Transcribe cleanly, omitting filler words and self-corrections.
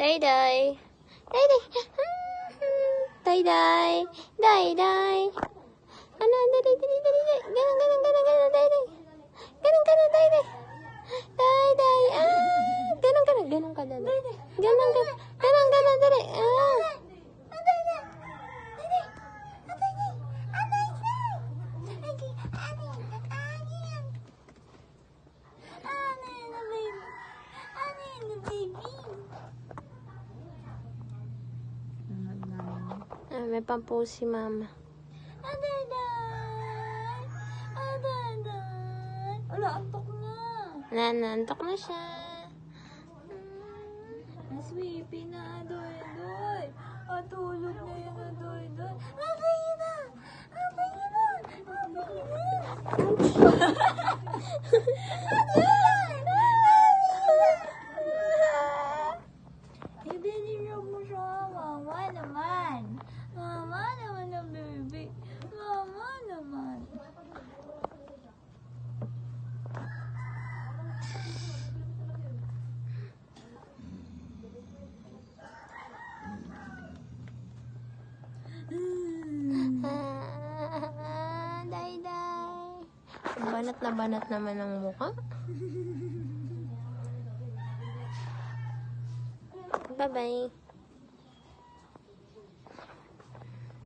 Day-day. Day-day. Day-day. Day-day. Ano, day-day, day-day, day-day. Ganun, ganun, ganun, ganun, day-day. Ganun, ganun, day-day. Day-day. Ganun, ganun, ganun ka, day-day. Ganun, ganun, ganun, ganun, day-day. May pampu si mama. Wala, antok na. Nanantok na siya. Sweepy na, Adoy. Atulog na yan, Adoy. Abay na! Abay na! Abay na! Ibinirog mo siya. Mama naman. Mama naman ang baby. Mama naman. Day-day. Banat na banat naman ang mukha. Bye-bye.